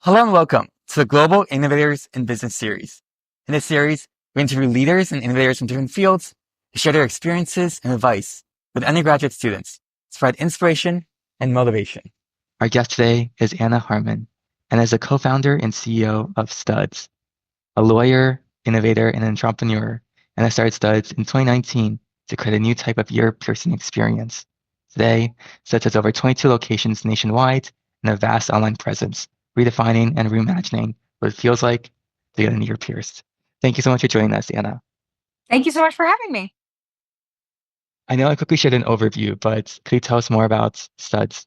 Hello and welcome to the Global Innovators in Business series. In this series, we interview leaders and innovators from different fields to share their experiences and advice with undergraduate students to provide inspiration and motivation. Our guest today is Anna Harman, and is a co-founder and CEO of Studs, a lawyer, innovator, and entrepreneur. And I started Studs in 2019 to create a new type of ear-piercing experience. Today, Studs has over 22 locations nationwide and a vast online presence, redefining and reimagining what it feels like to get an ear pierced. Thank you so much for joining us, Anna. Thank you so much for having me. I know I quickly shared an overview, but could you tell us more about Studs?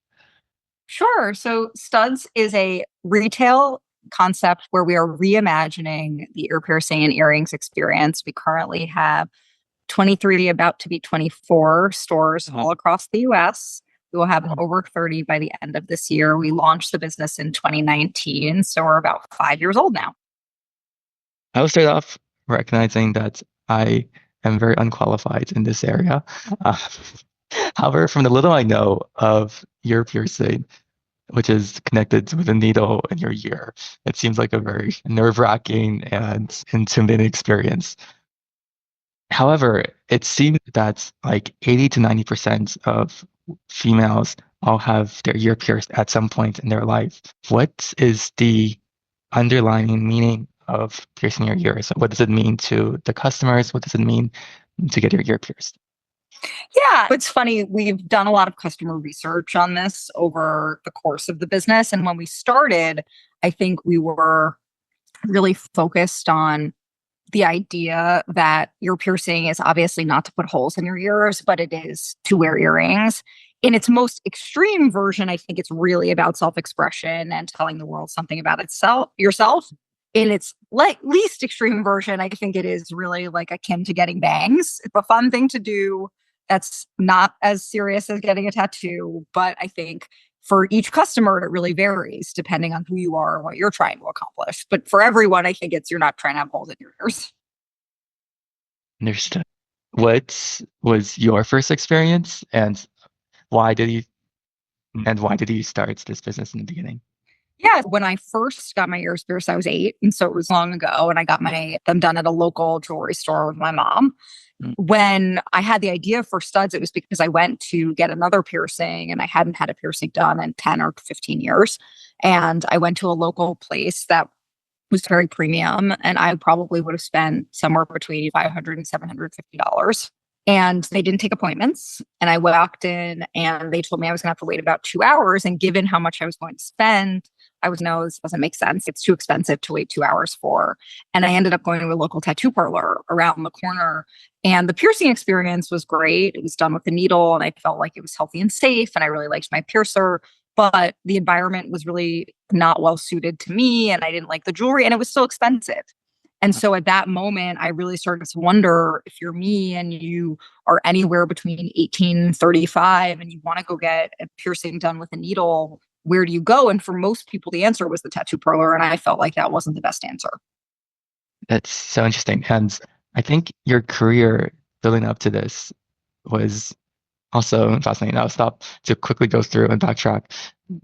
Sure. So Studs is a retail concept where we are reimagining the ear piercing and earrings experience. We currently have 23, about to be 24 stores all across the US. We will have over 30 by the end of this year. We launched the business in 2019, so we're about 5 years old now. I will start off recognizing that I am very unqualified in this area. Uh, However, from the little I know of ear piercing, which is connected with a needle in your ear, it seems like a very nerve-wracking and intimidating experience. However, it seems that like 80 to 90% of females all have their ear pierced at some point in their life. What is the underlying meaning of piercing your ears? What does it mean to the customers? What does it mean to get your ear pierced? Yeah, it's funny. We've done a lot of customer research on this over the course of the business. And when we started, I think we were really focused on the idea that ear piercing is obviously not to put holes in your ears, but it is to wear earrings. In its most extreme version, I think it's really about self-expression and telling the world something about yourself. In its least extreme version, I think it is really like akin to getting bangs. It's a fun thing to do. That's not as serious as getting a tattoo, but I think for each customer, it really varies depending on who you are and what you're trying to accomplish. But for everyone, I think it's you're not trying to have holes in your ears. Understood. What was your first experience, and why did you why did you start this business in the beginning? Yeah, when I first got my ears pierced, I was 8, and so it was long ago, and I got them done at a local jewelry store with my mom. Mm. When I had the idea for Studs, it was because I went to get another piercing, and I hadn't had a piercing done in 10 or 15 years. And I went to a local place that was very premium, and I probably would have spent somewhere between $500 and $750. And they didn't take appointments. And I walked in and they told me I was going to have to wait about 2 hours. And given how much I was going to spend, I was, no, this doesn't make sense. It's too expensive to wait 2 hours for. And I ended up going to a local tattoo parlor around the corner. And the piercing experience was great. It was done with a needle and I felt like it was healthy and safe. And I really liked my piercer. But the environment was really not well suited to me. And I didn't like the jewelry and it was still expensive. And so at that moment, I really started to wonder, if you're me and you are anywhere between 18 and 35 and you want to go get a piercing done with a needle, where do you go? And for most people, the answer was the tattoo parlor. And I felt like that wasn't the best answer. That's so interesting. And I think your career building up to this was also fascinating. I'll stop to quickly go through and backtrack.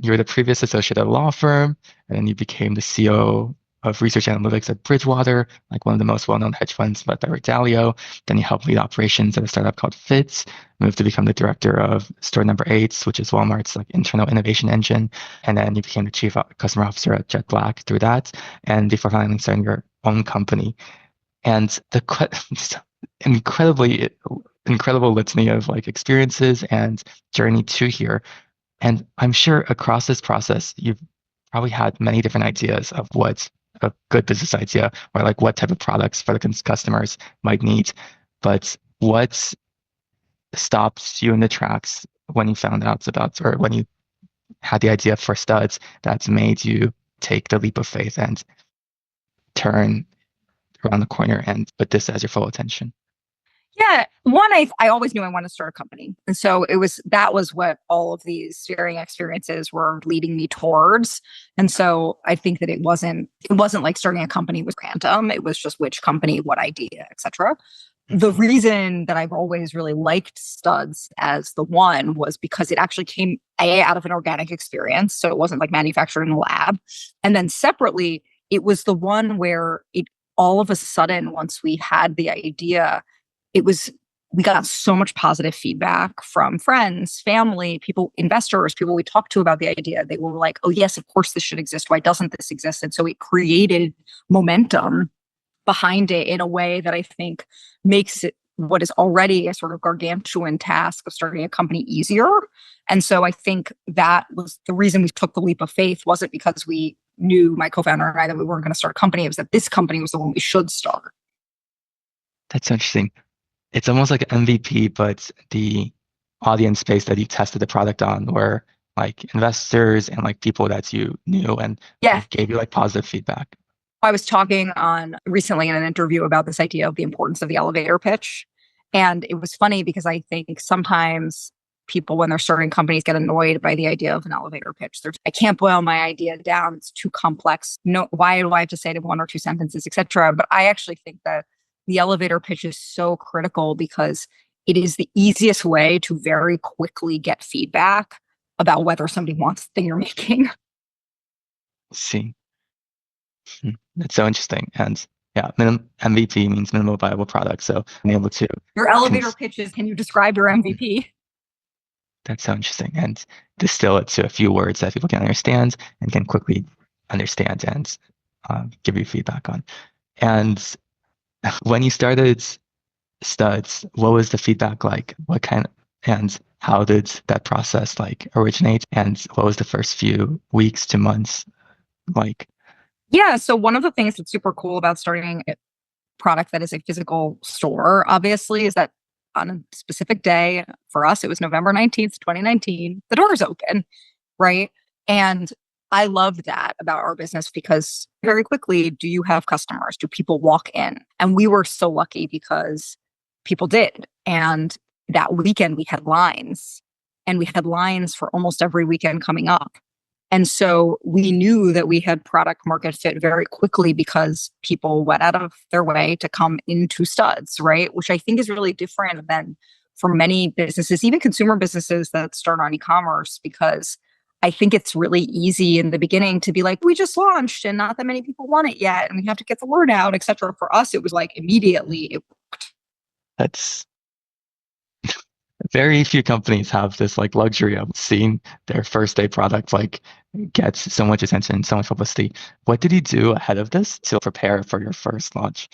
You were the previous associate at a law firm, and then you became the CEO of research analytics at Bridgewater, like one of the most well-known hedge funds led by Rick Dalio. Then you helped lead operations at a startup called Fitz, moved to become the director of store number 8, which is Walmart's like internal innovation engine. And then you became the chief customer officer at Jet Black through that. And before finally starting your own company. And the incredible litany of like experiences and journey to here. And I'm sure across this process, you've probably had many different ideas of what a good business idea or like what type of products for the customers might need. But what stops you in the tracks when you found out about, or when you had the idea for Studs that made you take the leap of faith and turn around the corner and put this as your full attention? Yeah. One, I always knew I wanted to start a company. And so that was what all of these varying experiences were leading me towards. And so I think that it wasn't like starting a company was random. It was just which company, what idea, etc. The reason that I've always really liked Studs as the one was because it actually came out of an organic experience. So it wasn't like manufactured in a lab. And then separately, it was the one where it all of a sudden, once we had the idea, we got so much positive feedback from friends, family, people, investors, people we talked to about the idea. They were like, oh, yes, of course this should exist. Why doesn't this exist? And so it created momentum behind it in a way that I think makes it what is already a sort of gargantuan task of starting a company easier. And so I think that was the reason we took the leap of faith. Wasn't because we knew, my co-founder and I, that we weren't going to start a company. It was that this company was the one we should start. That's interesting. It's almost like an MVP, but the audience space that you tested the product on were like investors and like people that you knew and Yeah. gave you like positive feedback. I was talking on recently in an interview about this idea of the importance of the elevator pitch. And it was funny because I think sometimes people, when they're starting companies, get annoyed by the idea of an elevator pitch. I can't boil my idea down. It's too complex. No, why do I have to say it in one or two sentences, etc.? But I actually think that the elevator pitch is so critical because it is the easiest way to very quickly get feedback about whether somebody wants the thing you're making. See. That's so interesting. And yeah, MVP means minimal viable product. So being able to your elevator pitches, can you describe your MVP? That's so interesting. And distill it to a few words that people can understand and can quickly understand and give you feedback on. And when you started Studs, what was the feedback like? What kind of, and how did that process like originate? And what was the first few weeks to months like? Yeah. So one of the things that's super cool about starting a product that is a physical store, obviously, is that on a specific day, for us, it was November 19th, 2019, the doors open, right? And I love that about our business because very quickly, do you have customers? Do people walk in? And we were so lucky because people did. And that weekend we had lines, and we had lines for almost every weekend coming up. And so we knew that we had product market fit very quickly because people went out of their way to come into Studs, right? Which I think is really different than for many businesses, even consumer businesses that start on e-commerce, because I think it's really easy in the beginning to be like, we just launched and not that many people want it yet, and we have to get the word out, et cetera. For us, it was like immediately it worked. That's very few companies have this like luxury of seeing their first day product like get so much attention, so much publicity. What did you do ahead of this to prepare for your first launch?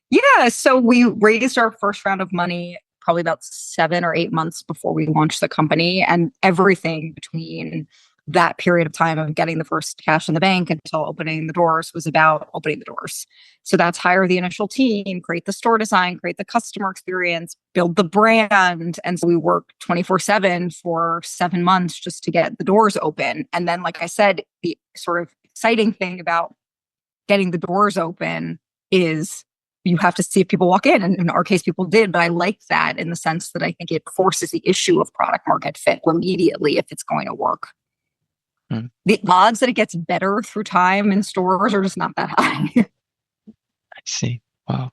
Yeah, so we raised our first round of money probably about 7 or 8 months before we launched the company, and everything between that period of time of getting the first cash in the bank until opening the doors was about opening the doors. So that's hire the initial team, create the store design, create the customer experience, build the brand. And so we worked 24/7 for 7 months just to get the doors open. And then, like I said, the sort of exciting thing about getting the doors open is you have to see if people walk in. And in our case, people did. But I like that in the sense that I think it forces the issue of product market fit immediately if it's going to work. The odds that it gets better through time in stores are just not that high. I see. Wow.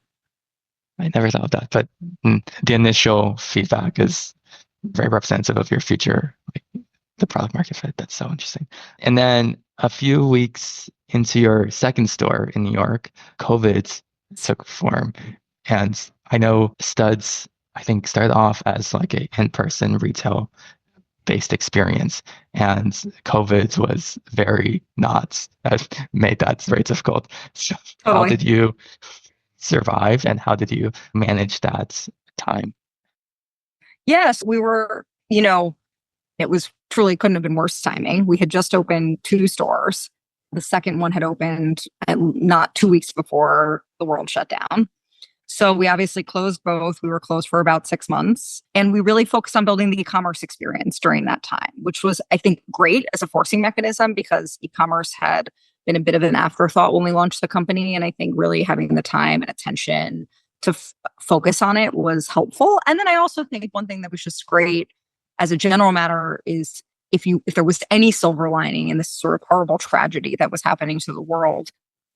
I never thought of that. But the initial feedback is very representative of your future, like the product market fit. That's so interesting. And then a few weeks into your second store in New York, COVID took form. And I know Studs, I think, started off as like a in-person retail based experience, and COVID was very not made that very difficult. So How did you survive, and how did you manage that time? Yes, we were, it was truly couldn't have been worse timing. We had just opened 2 stores. The second one had opened not 2 weeks before the world shut down. So we obviously closed both. We were closed for about 6 months, and we really focused on building the e-commerce experience during that time, which was, I think, great as a forcing mechanism because e-commerce had been a bit of an afterthought when we launched the company. And I think really having the time and attention to focus on it was helpful. And then I also think one thing that was just great as a general matter is if there was any silver lining in this sort of horrible tragedy that was happening to the world,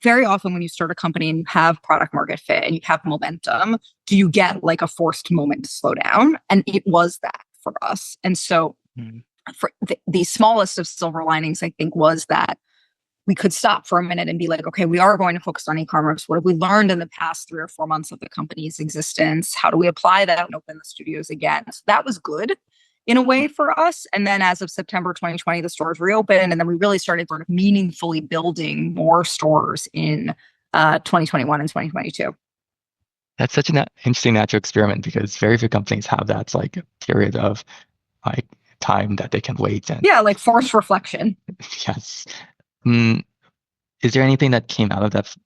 very often when you start a company and you have product market fit and you have momentum, do you get like a forced moment to slow down? And it was that for us. And so for the smallest of silver linings, I think, was that we could stop for a minute and be like, okay, we are going to focus on e-commerce. What have we learned in the past 3 or 4 months of the company's existence? How do we apply that and open the studios again? So that was good in a way for us. And then as of September 2020, the stores reopened. And then we really started sort of meaningfully building more stores in 2021 and 2022. That's such an interesting natural experiment because very few companies have that like period of like time that they can wait. And yeah, like forced reflection. yes. Is there anything that came out of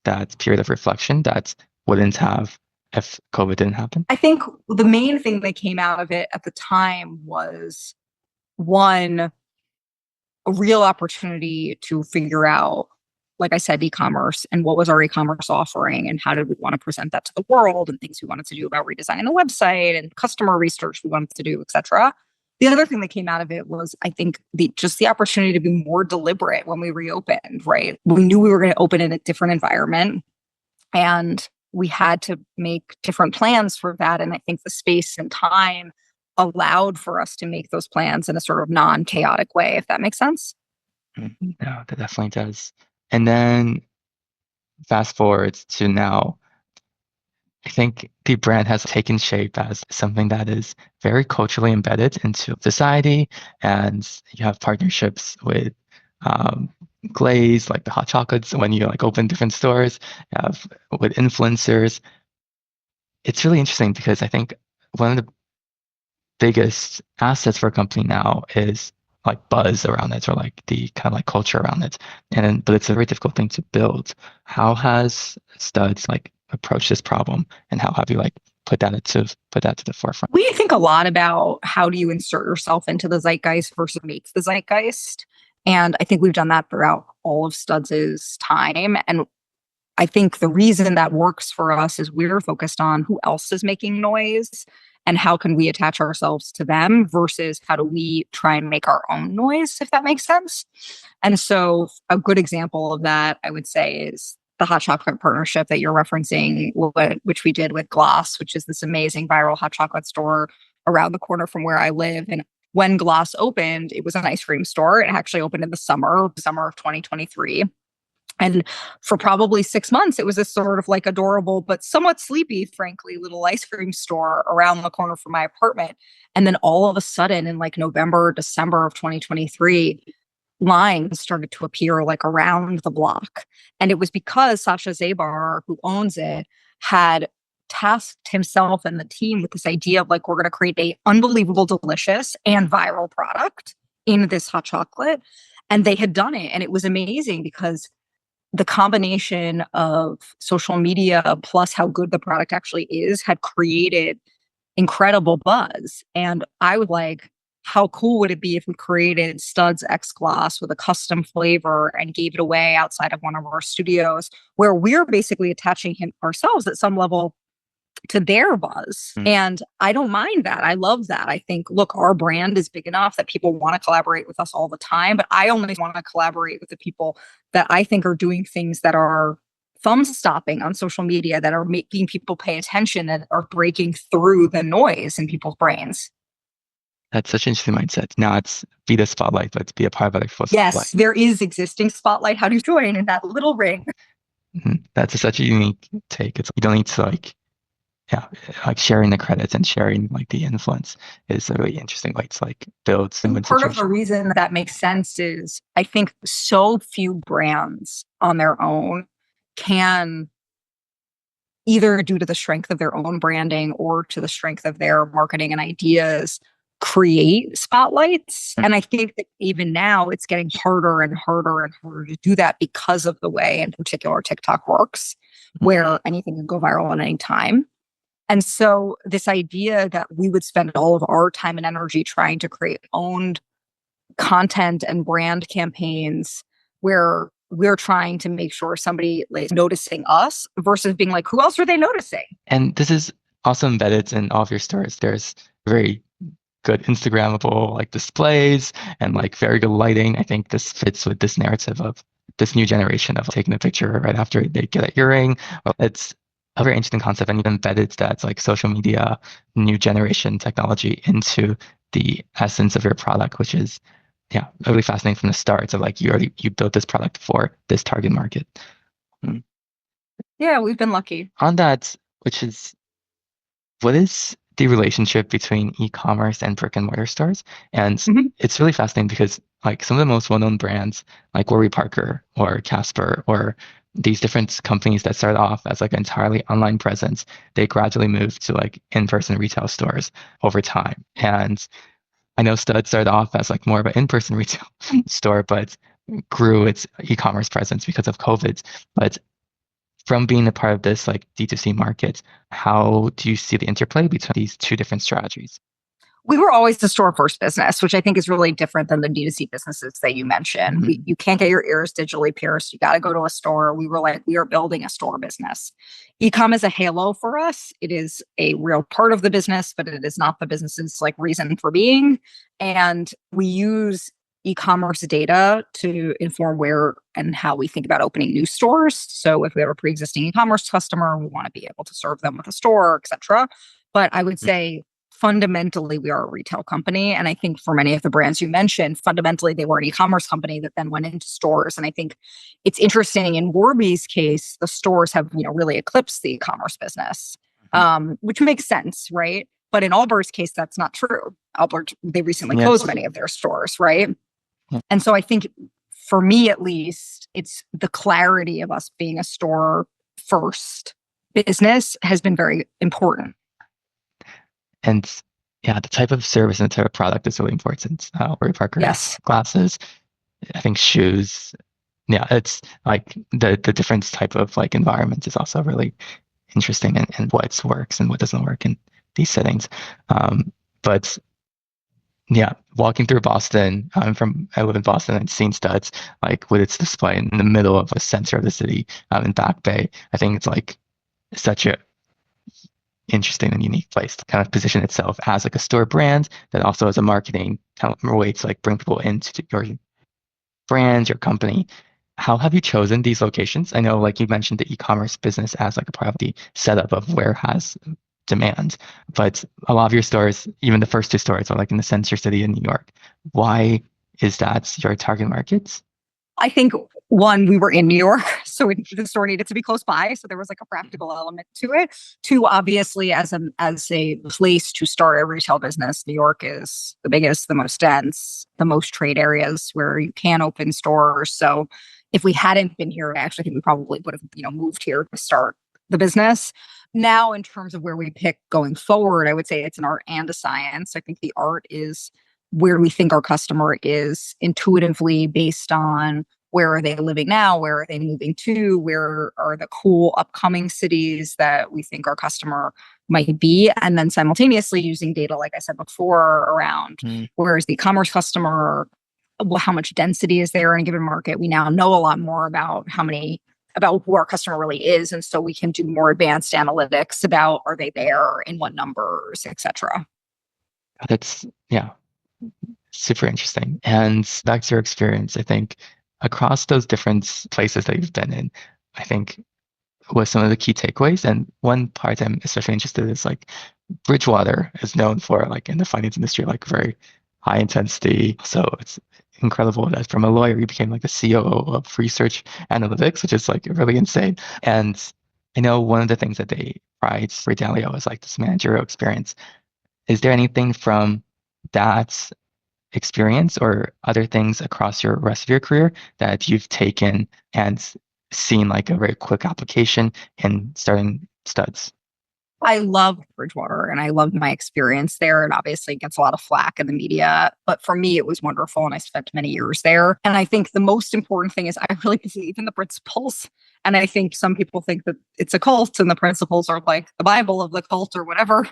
that period of reflection that wouldn't have if COVID didn't happen? I think the main thing that came out of it at the time was, one, a real opportunity to figure out, like I said, e-commerce and what was our e-commerce offering and how did we want to present that to the world, and things we wanted to do about redesigning the website and customer research we wanted to do, etc. The other thing that came out of it was, I think, just the opportunity to be more deliberate when we reopened, right? We knew we were going to open in a different environment, and we had to make different plans for that. And I think the space and time allowed for us to make those plans in a sort of non-chaotic way, if that makes sense. No, that definitely does. And then fast forward to now, I think the brand has taken shape as something that is very culturally embedded into society. And you have partnerships with Glaze, like the hot chocolates, when you like open different stores, you have with influencers. It's really interesting because I think one of the biggest assets for a company now is like buzz around it, or like the kind of like culture around it. But it's a very difficult thing to build. How has Studs like approached this problem, and how have you like put that to the forefront? We think a lot about how do you insert yourself into the zeitgeist versus makes the zeitgeist. And I think we've done that throughout all of Studs' time. And I think the reason that works for us is we're focused on who else is making noise and how can we attach ourselves to them versus how do we try and make our own noise, if that makes sense. And so a good example of that, I would say, is the hot chocolate partnership that you're referencing, which we did with Gloss, which is this amazing viral hot chocolate store around the corner from where I live. And when Gloss opened, it was an ice cream store. It actually opened in the summer of 2023. And for probably 6 months, it was this sort of like adorable, but somewhat sleepy, frankly, little ice cream store around the corner from my apartment. And then all of a sudden in like November, December of 2023, lines started to appear like around the block. And it was because Sasha Zabar, who owns it, had tasked himself and the team with this idea of like, we're going to create a unbelievable, delicious and viral product in this hot chocolate. And they had done it. And it was amazing because the combination of social media plus how good the product actually is had created incredible buzz. And I was like, how cool would it be if we created Studs X Gloss with a custom flavor and gave it away outside of one of our studios, where we're basically attaching ourselves at some level to their buzz. And I don't mind that. I love that. I think, look, our brand is big enough that people want to collaborate with us all the time, but I only want to collaborate with the people that I think are doing things that are thumb stopping on social media, that are making people pay attention, that are breaking through the noise in people's brains. That's such an interesting mindset. Now it's be the spotlight, but be a part of the full spotlight. Yes, there is existing spotlight. How do you join in that little ring? That's such a unique take. You don't need to like sharing the credits and sharing like the influence is a really interesting way to like build some. Part of the reason that makes sense is I think so few brands on their own can, either due to the strength of their own branding or to the strength of their marketing and ideas, create spotlights. And I think that even now it's getting harder and harder and harder to do that because of the way, in particular, TikTok works, where anything can go viral at any time. And so this idea that we would spend all of our time and energy trying to create owned content and brand campaigns where we're trying to make sure somebody is noticing us versus being like, who else are they noticing? And this is also embedded in all of your stores. There's very good Instagrammable like displays and like very good lighting. I think this fits with this narrative of this new generation of taking a picture right after they get an earring. It's a very interesting concept, and you've embedded that like social media, new generation technology into the essence of your product, which is really fascinating from the start. So like you built this product for this target market. Yeah, we've been lucky. On that, what is the relationship between e-commerce and brick and mortar stores? And it's really fascinating because like some of the most well-known brands like Warby Parker or Casper or these different companies that started off as like an entirely online presence, they gradually moved to like in-person retail stores over time. And I know Stud started off as like more of an in-person retail store, but grew its e-commerce presence because of COVID. But from being a part of this like D2C market, how do you see the interplay between these two different strategies? We were always the store first business, which I think is really different than the D2C businesses that you mentioned. You can't get your ears digitally pierced. You got to go to a store. We were like, we are building a store business. E-com is a halo for us. It is a real part of the business, but it is not the business's like reason for being. And we use e-commerce data to inform where and how we think about opening new stores. So if we have a pre-existing e-commerce customer, we want to be able to serve them with a store, et cetera. But I would say fundamentally, we are a retail company. And I think for many of the brands you mentioned, fundamentally, they were an e-commerce company that then went into stores. And I think it's interesting in Warby's case, the stores have, really eclipsed the e-commerce business, which makes sense, right? But in Allbirds' case, that's not true. Allbirds, they recently closed many of their stores, right? And so I think for me, at least, it's the clarity of us being a store first business has been very important. And the type of service and the type of product is really important. Warby Parker has glasses, I think shoes. Yeah, it's like the different type of like environment is also really interesting and what works and what doesn't work in these settings. But walking through Boston, I live in Boston and seeing Studs like with its display in the middle of a center of the city in Back Bay. I think it's like such a interesting and unique place to kind of position itself as like a store brand that also has a marketing kind of way to like bring people into your brand, your company. How have you chosen these locations? I know like you mentioned the e-commerce business as like a part of the setup of where has demand, but a lot of your stores, even the first two stores, are like in the center city in New York. Why is that your target market? I think one, we were in New York, so the store needed to be close by. So there was like a practical element to it. Two, obviously, as a place to start a retail business, New York is the biggest, the most dense, the most trade areas where you can open stores. So if we hadn't been here, I actually think we probably would have, moved here to start the business. Now, in terms of where we pick going forward, I would say it's an art and a science. I think the art is where we think our customer is intuitively based on where are they living now, where are they moving to, where are the cool upcoming cities that we think our customer might be, and then simultaneously using data, like I said before, around where is the e-commerce customer, how much density is there in a given market. We now know a lot more about who our customer really is, and so we can do more advanced analytics about are they there, in what numbers, etc. That's super interesting. And back to your experience, I think across those different places that you've been in, I think was some of the key takeaways. And one part I'm especially interested in is like Bridgewater is known for like in the finance industry, like very high intensity. So it's incredible that from a lawyer, you became like the COO of research analytics, which is like really insane. And I know one of the things that they pride for Dalio is like this managerial experience. Is there anything from that experience or other things across your rest of your career that you've taken and seen like a very quick application in starting Studs? I love Bridgewater and I love my experience there. And obviously it gets a lot of flack in the media, but for me, it was wonderful. And I spent many years there. And I think the most important thing is I really believe in the principles. And I think some people think that it's a cult and the principles are like the Bible of the cult or whatever.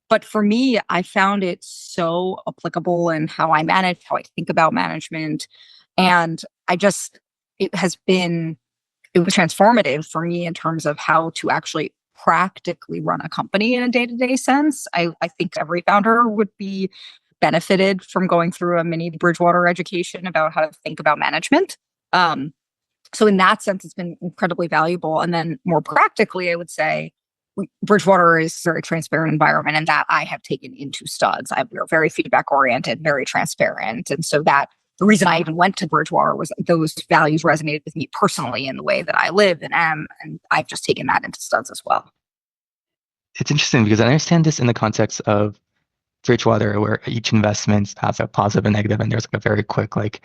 But for me, I found it so applicable in how I manage, how I think about management. And it was transformative for me in terms of how to actually practically run a company in a day-to-day sense. I think every founder would be benefited from going through a mini Bridgewater education about how to think about management. So in that sense, it's been incredibly valuable. And then more practically, I would say Bridgewater is a very transparent environment, and that I have taken into Studs. We're very feedback oriented, very transparent. And so that the reason I even went to Bridgewater was those values resonated with me personally in the way that I live and am. And I've just taken that into Studs as well. It's interesting because I understand this in the context of Bridgewater, where each investment has a positive and negative, and there's like a very quick, like,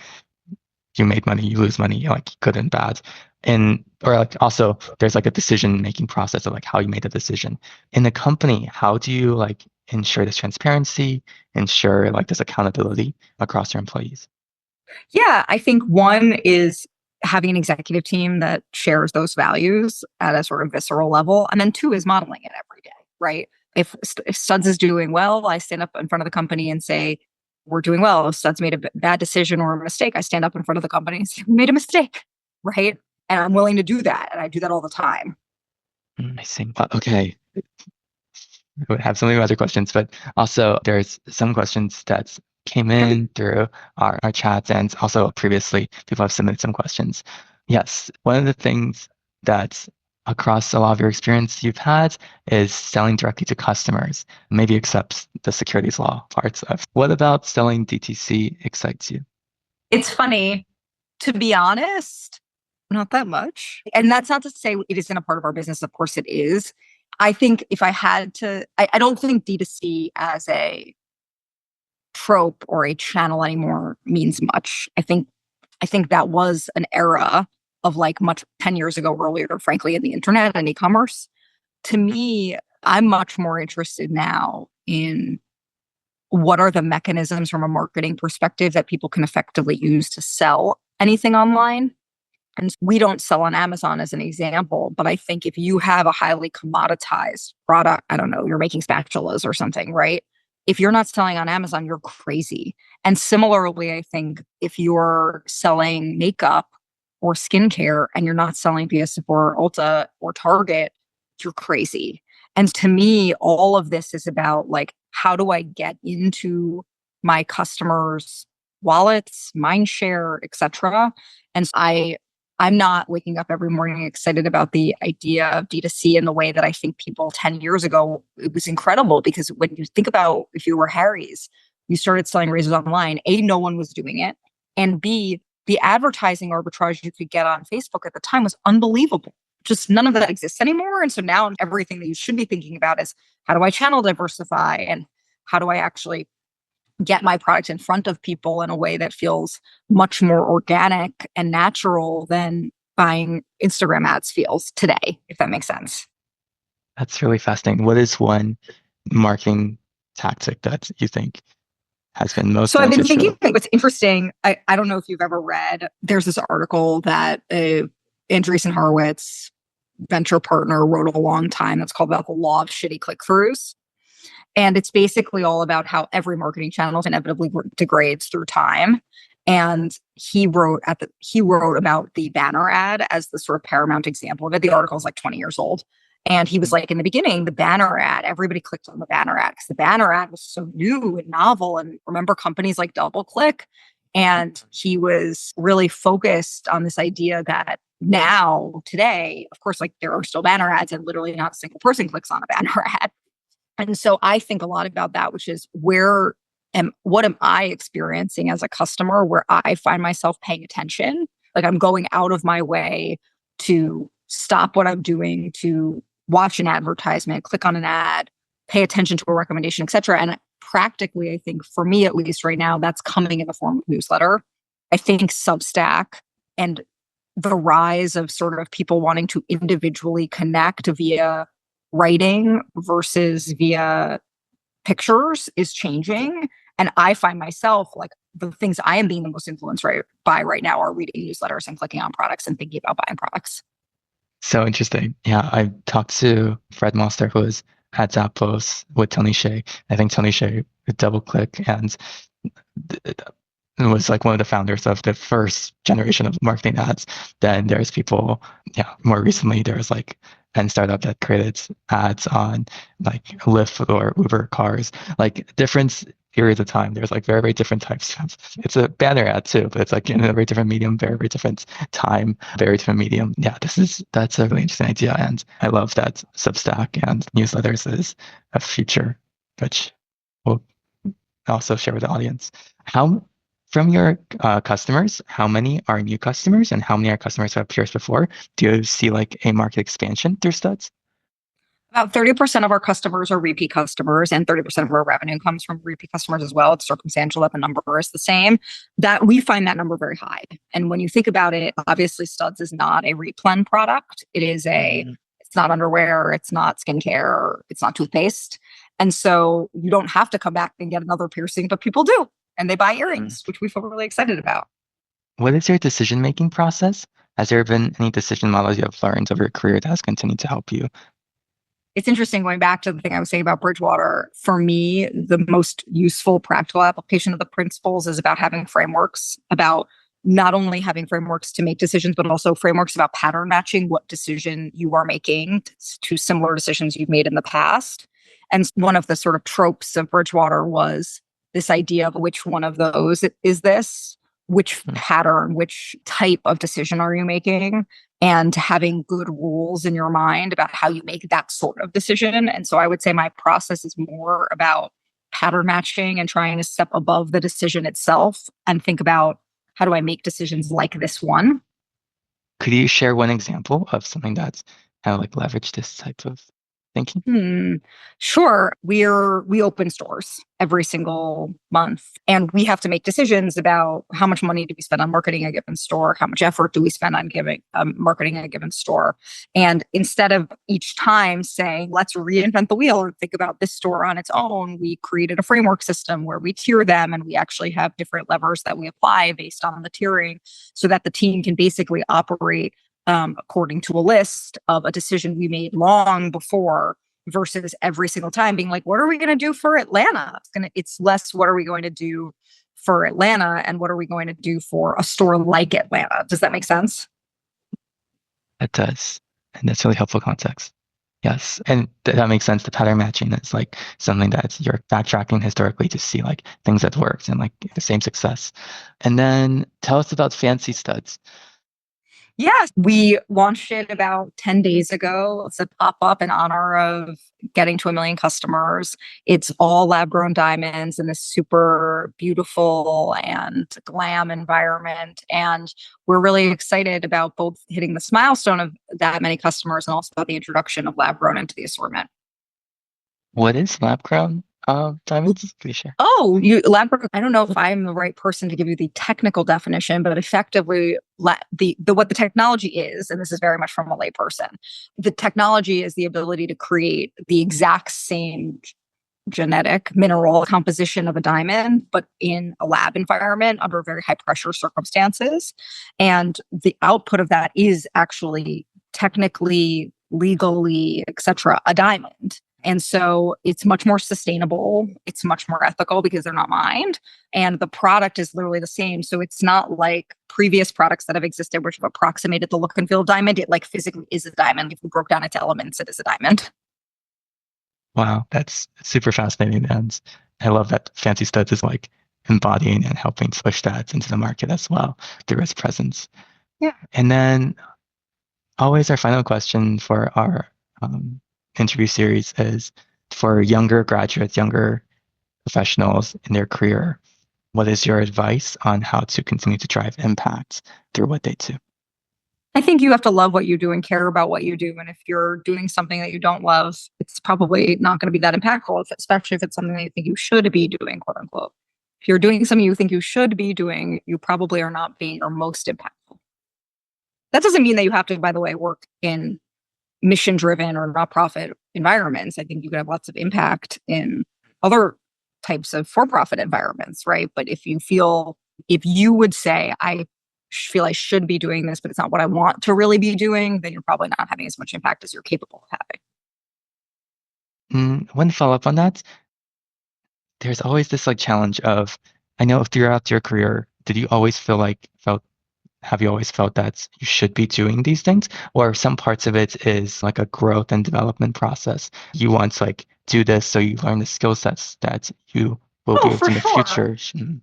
you made money, you lose money, like good and bad. And or like also there's like a decision making process of like how you made the decision. In the company, how do you like ensure this transparency, ensure like this accountability across your employees? Yeah, I think one is having an executive team that shares those values at a sort of visceral level. And then two is modeling it every day, right? If Studs is doing well, I stand up in front of the company and say, we're doing well. If Studs made a bad decision or a mistake, I stand up in front of the company and say, we made a mistake, right? And I'm willing to do that. And I do that all the time. I see. Okay. I would have so many other questions, but also there's some questions that came in through our chats, and also previously people have submitted some questions. Yes, one of the things that across a lot of your experience you've had is selling directly to customers, maybe except the securities law parts of. What about selling DTC excites you? It's funny, to be honest, not that much. And that's not to say it isn't a part of our business. Of course it is. I think if I had to, I don't think D2C as a trope or a channel anymore means much. I think that was an era of like much 10 years ago earlier, frankly, in the internet and e-commerce. To me, I'm much more interested now in what are the mechanisms from a marketing perspective that people can effectively use to sell anything online. And we don't sell on Amazon as an example, but I think if you have a highly commoditized product, I don't know, you're making spatulas or something, right? If you're not selling on Amazon, you're crazy. And similarly, I think if you're selling makeup or skincare and you're not selling via Sephora, Ulta, or Target, you're crazy. And to me, all of this is about like, how do I get into my customers' wallets, mind share, etc. And I'm not waking up every morning excited about the idea of D2C in the way that I think people 10 years ago, it was incredible because when you think about if you were Harry's, you started selling razors online, A, no one was doing it. And B, the advertising arbitrage you could get on Facebook at the time was unbelievable. Just none of that exists anymore. And so now everything that you should be thinking about is how do I channel diversify and how do I actually get my product in front of people in a way that feels much more organic and natural than buying Instagram ads feels today, if that makes sense. That's really fascinating. What is one marketing tactic that you think has been most So I've been beneficial? thinking what's interesting. I don't know if you've ever read, there's this article that Andreessen Horowitz, venture partner, wrote a long time that's called about the law of shitty click-throughs. And it's basically all about how every marketing channel inevitably degrades through time. And he wrote about the banner ad as the sort of paramount example of it. The article is like 20 years old. And he was like, in the beginning, the banner ad, everybody clicked on the banner ad because the banner ad was so new and novel. And remember companies like DoubleClick? And he was really focused on this idea that now, today, of course, like there are still banner ads and literally not a single person clicks on a banner ad. And so I think a lot about that, which is what am I experiencing as a customer where I find myself paying attention? Like I'm going out of my way to stop what I'm doing, to watch an advertisement, click on an ad, pay attention to a recommendation, et cetera. And practically, I think for me, at least right now, that's coming in the form of newsletter. I think Substack and the rise of sort of people wanting to individually connect via writing versus via pictures is changing. And I find myself like the things I am being the most influenced by right now are reading newsletters and clicking on products and thinking about buying products. So interesting. Yeah, I talked to Fred Monster, who was at Zappos with Tony Hsieh. I think Tony Hsieh would DoubleClick and was like one of the founders of the first generation of marketing ads. Then there's people, more recently there's like a startup that created ads on like Lyft or Uber cars. Like difference periods of time. There's like very, very different types of, it's a banner ad too, but it's like in a very different medium, very, very different time, very different medium. Yeah, that's a really interesting idea. And I love that Substack and newsletters is a feature, which we'll also share with the audience. From your customers, how many are new customers and how many are customers who have pierced before? Do you see like a market expansion through studs? About 30% of our customers are repeat customers, and 30% of our revenue comes from repeat customers as well. It's circumstantial that the number is the same. That we find that number very high. And when you think about it, obviously studs is not a replen product. It's not underwear, it's not skincare, it's not toothpaste. And so you don't have to come back and get another piercing, but people do. And they buy earrings, which we feel really excited about. What is your decision-making process? Has there been any decision models you have learned over your career that has continued to help you? It's interesting going back to the thing I was saying about Bridgewater. For me, the most useful practical application of the principles is about having frameworks, about not only having frameworks to make decisions, but also frameworks about pattern matching what decision you are making to similar decisions you've made in the past. And one of the sort of tropes of Bridgewater was this idea of which one of those is this, which pattern, which type of decision are you making, and having good rules in your mind about how you make that sort of decision. And so I would say my process is more about pattern matching and trying to step above the decision itself and think about how do I make decisions like this one. Could you share one example of something that's kind of like leveraged this type of thinking? Sure. We open stores every single month, and we have to make decisions about how much money do we spend on marketing a given store, how much effort do we spend on marketing a given store. And instead of each time saying, let's reinvent the wheel and think about this store on its own, we created a framework system where we tier them, and we actually have different levers that we apply based on the tiering so that the team can basically operate according to a list of a decision we made long before, versus every single time being like, what are we going to do for Atlanta? It's less what are we going to do for Atlanta and what are we going to do for a store like Atlanta? Does that make sense? It does. And that's really helpful context. Yes. And that makes sense. The pattern matching is like something that you're backtracking historically to see like things that worked and like the same success. And then tell us about Fancy Studs. Yes, we launched it about 10 days ago. It's a pop-up in honor of getting to 1 million customers. It's all lab-grown diamonds in this super beautiful and glam environment. And we're really excited about both hitting this milestone of that many customers and also about the introduction of lab-grown into the assortment. What is lab-grown diamonds? Can you share? Oh, lab-grown. I don't know if I'm the right person to give you the technical definition, but effectively, what the technology is, and this is very much from a layperson, the technology is the ability to create the exact same genetic mineral composition of a diamond, but in a lab environment under very high pressure circumstances. And the output of that is actually technically, legally, etc., a diamond. And so it's much more sustainable. It's much more ethical because they're not mined. And the product is literally the same. So it's not like previous products that have existed, which have approximated the look and feel of diamond. It like physically is a diamond. If we broke down its elements, it is a diamond. Wow, that's super fascinating. And I love that Fancy Studs is like embodying and helping push that into the market as well through its presence. Yeah. And then always our final question for our interview series is for younger graduates, younger professionals in their career. What is your advice on how to continue to drive impact through what they do? I think you have to love what you do and care about what you do. And if you're doing something that you don't love, it's probably not going to be that impactful, especially if it's something that you think you should be doing, quote unquote. If you're doing something you think you should be doing, you probably are not being your most impactful. That doesn't mean that you have to, by the way, work in mission-driven or not-profit environments. I think you could have lots of impact in other types of for-profit environments, right? But if you would say, I feel I should be doing this, but it's not what I want to really be doing, then you're probably not having as much impact as you're capable of having. One follow-up on that. There's always this like challenge of, I know throughout your career, have you always felt that you should be doing these things? Or some parts of it is like a growth and development process. You want to like do this so you learn the skill sets that you will Oh, build for in the sure. future. Mhm.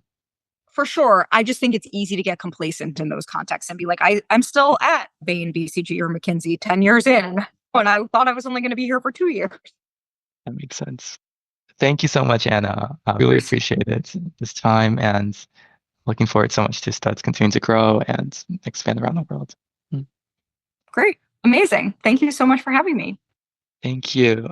For sure. I just think it's easy to get complacent in those contexts and be like, I'm still at Bain, BCG, or McKinsey 10 years in when I thought I was only going to be here for 2 years. That makes sense. Thank you so much, Anna. I really appreciate it this time, and looking forward so much to Studs continue to grow and expand around the world. Great. Amazing. Thank you so much for having me. Thank you.